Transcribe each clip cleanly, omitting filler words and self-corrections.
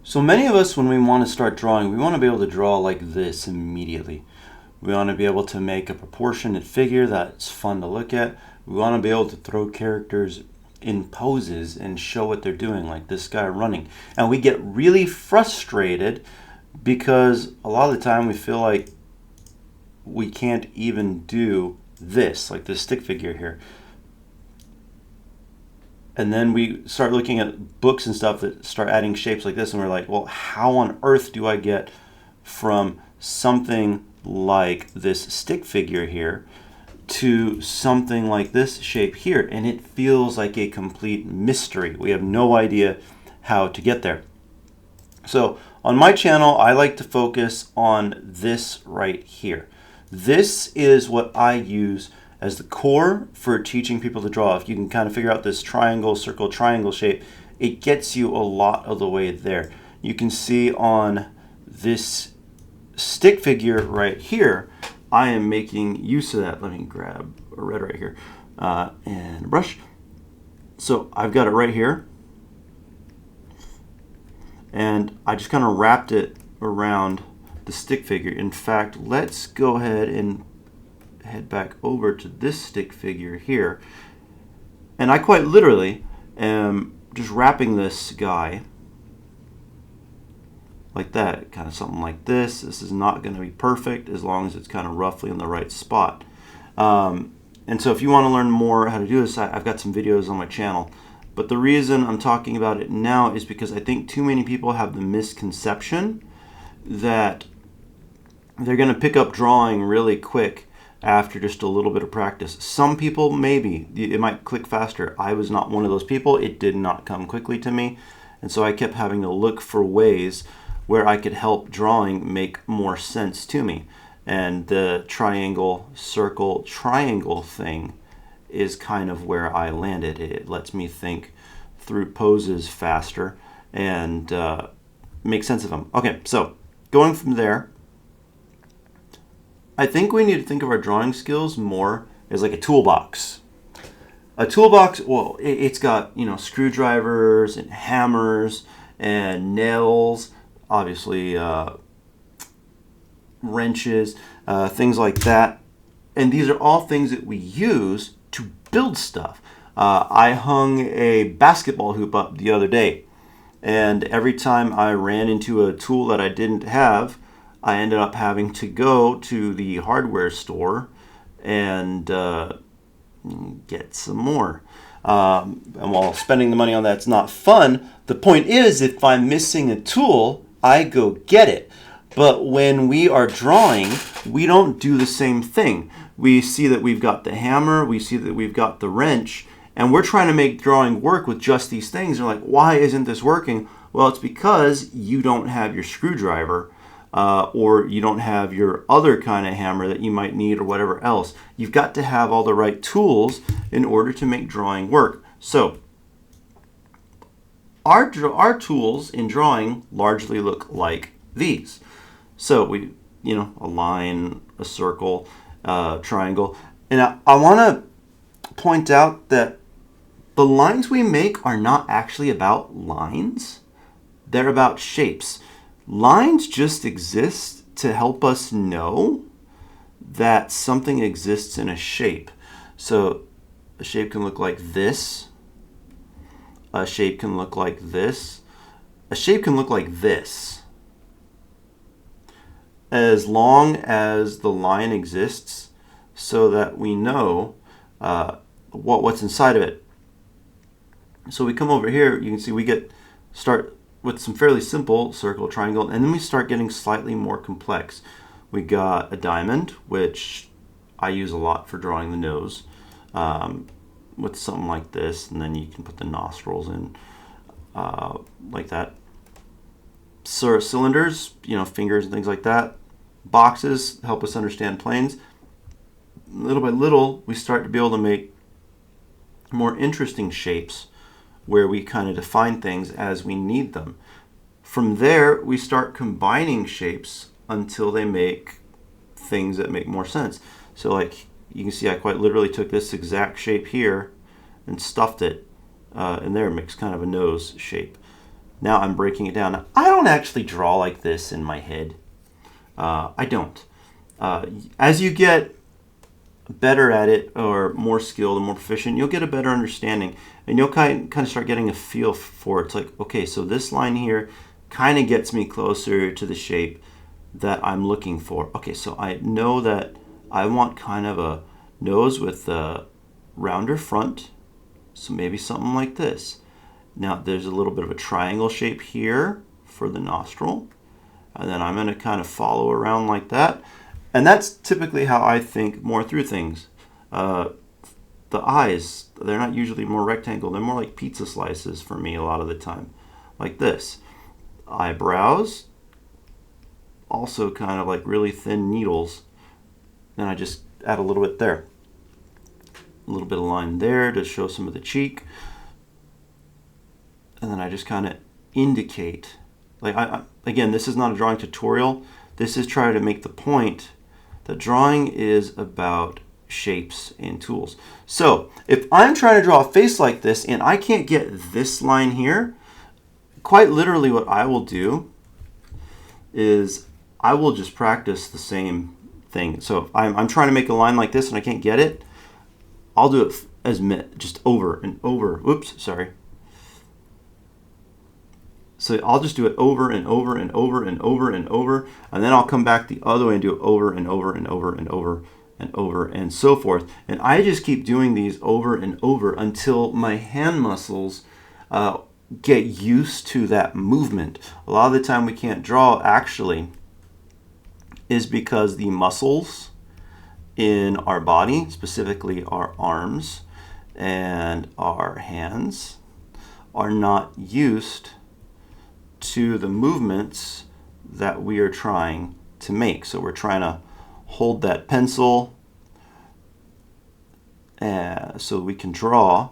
So many of us, when we want to start drawing, we want to be able to draw like this immediately. We want to be able to make a proportionate figure that's fun to look at. We want to be able to throw characters in poses and show what they're doing, like this guy running. And we get really frustrated because a lot of the time we feel like we can't even do this, like this stick figure here. And then we start looking at books and stuff that start adding shapes like this, and we're like, well, how on earth do I get from something like this stick figure here to something like this shape here? And it feels like a complete mystery. We have no idea how to get there. So on my channel, I like to focus on this right here. This is what I use as the core for teaching people to draw. If you can kind of figure out this triangle, circle, triangle shape, it gets you a lot of the way there. You can see on this stick figure right here, I am making use of that. Let me grab a red right here and a brush. So I've got it right here, and I just kind of wrapped it around the stick figure. In fact, let's go ahead and head back over to this stick figure here, and I quite literally am just wrapping this guy like that, kind of something like this. This is not going to be perfect as long as it's kind of roughly in the right spot. And so if you want to learn more how to do this, I've got some videos on my channel. But the reason I'm talking about it now is because I think too many people have the misconception that they're going to pick up drawing really quick after just a little bit of practice. Some people, maybe it might click faster. I was not one of those people. It did not come quickly to me, and so I kept having to look for ways where I could help drawing make more sense to me. And the triangle, circle, triangle thing is kind of where I landed. It lets me think through poses faster and make sense of them. Okay, so going from there, I think we need to think of our drawing skills more as like a toolbox. A toolbox, well, it's got, screwdrivers and hammers and nails, obviously wrenches, things like that. And these are all things that we use to build stuff. I hung a basketball hoop up the other day, and every time I ran into a tool that I didn't have, I ended up having to go to the hardware store and get some more. And while spending the money on that's not fun, the point is, if I'm missing a tool, I go get it. But when we are drawing, we don't do the same thing. We see that we've got the hammer, we see that we've got the wrench, and we're trying to make drawing work with just these things. They're like, why isn't this working? Well, it's because you don't have your screwdriver, or you don't have your other kind of hammer that you might need, or whatever else. You've got to have all the right tools in order to make drawing work. So our tools in drawing largely look like these. So we, a line, a circle, triangle. And I want to point out that the lines we make are not actually about lines. They're about shapes. Lines just exist to help us know that something exists in a shape. So a shape can look like this. A shape can look like this. A shape can look like this. As long as the line exists, so that we know what's inside of it. So we come over here, you can see we start with some fairly simple circle, triangle, and then we start getting slightly more complex. We got a diamond, which I use a lot for drawing the nose, with something like this, and then you can put the nostrils in like that. So cylinders, fingers and things like that. Boxes help us understand planes. Little by little, we start to be able to make more interesting shapes where we kind of define things as we need them. From there, we start combining shapes until they make things that make more sense. So like you can see, I quite literally took this exact shape here and stuffed it in there. It makes kind of a nose shape. Now I'm breaking it down. Now, I don't actually draw like this in my head. I don't. As you get better at it, or more skilled and more proficient, you'll get a better understanding, and you'll kind of start getting a feel for it. It's like, okay, so this line here kind of gets me closer to the shape that I'm looking for. Okay, so I know that I want kind of a nose with a rounder front, so maybe something like this. Now there's a little bit of a triangle shape here for the nostril, and then I'm going to kind of follow around like that. And that's typically how I think more through things. The eyes, they're not usually more rectangle. They're more like pizza slices for me a lot of the time. Like this. Eyebrows, also kind of like really thin needles. Then I just add a little bit there. A little bit of line there to show some of the cheek. And then I just kind of indicate. Like again, this is not a drawing tutorial. This is trying to make the point that drawing is about shapes and tools. So if I'm trying to draw a face like this and I can't get this line here, quite literally what I will do is I will just practice the same thing. So if I'm trying to make a line like this and I can't get it, I'll do it as just over and over. Oops, sorry. So I'll just do it over and over and over and over and over, and then I'll come back the other way and do it over and over and over and over and over and so forth. And I just keep doing these over and over until my hand muscles get used to that movement. A lot of the time we can't draw actually is because the muscles in our body, specifically our arms and our hands, are not used to the movements that we are trying to make. So we're trying to hold that pencil so we can draw,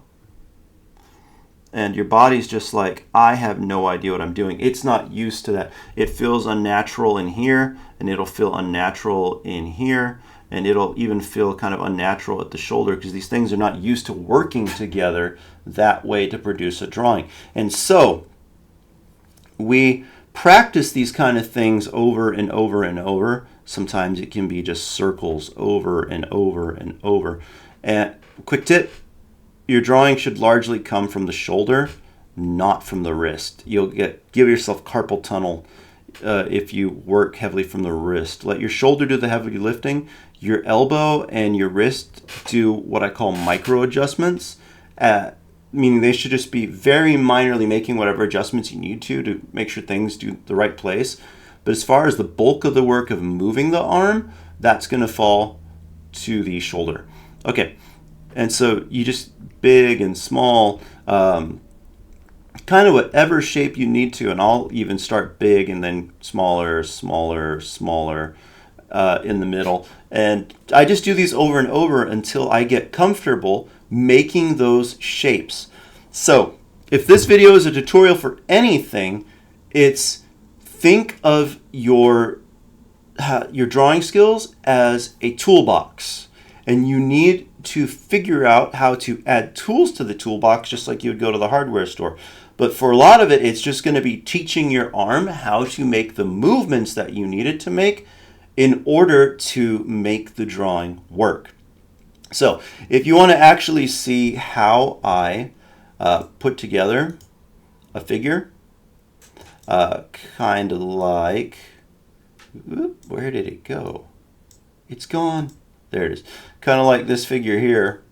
and your body's just like, I have no idea what I'm doing. It's not used to that. It feels unnatural in here, and it'll feel unnatural in here, and it'll even feel kind of unnatural at the shoulder, because these things are not used to working together that way to produce a drawing. And so we practice these kind of things over and over and over. Sometimes it can be just circles over and over and over. And quick tip, your drawing should largely come from the shoulder, not from the wrist. You'll give yourself carpal tunnel if you work heavily from the wrist. Let your shoulder do the heavy lifting. Your elbow and your wrist do what I call micro adjustments, meaning they should just be very minorly making whatever adjustments you need to make sure things do the right place. But as far as the bulk of the work of moving the arm, that's going to fall to the shoulder. Okay, and so you just big and small, kind of whatever shape you need to, and I'll even start big and then smaller, smaller, smaller in the middle. And I just do these over and over until I get comfortable making those shapes. So if this video is a tutorial for anything, it's think of your drawing skills as a toolbox, and you need to figure out how to add tools to the toolbox just like you would go to the hardware store. But for a lot of it, it's just going to be teaching your arm how to make the movements that you need it to make in order to make the drawing work. So if you want to actually see how I put together a figure, kind of like, where did it go? It's gone. There it is. Kind of like this figure here.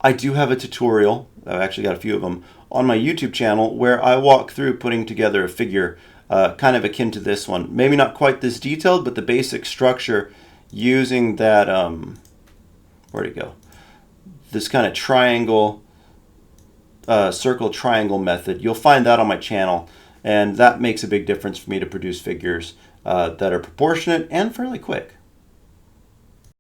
I do have a tutorial, I've actually got a few of them, on my YouTube channel where I walk through putting together a figure kind of akin to this one. Maybe not quite this detailed, but the basic structure using that, where'd it go? This kind of triangle, circle triangle method. You'll find that on my channel, and that makes a big difference for me to produce figures that are proportionate and fairly quick.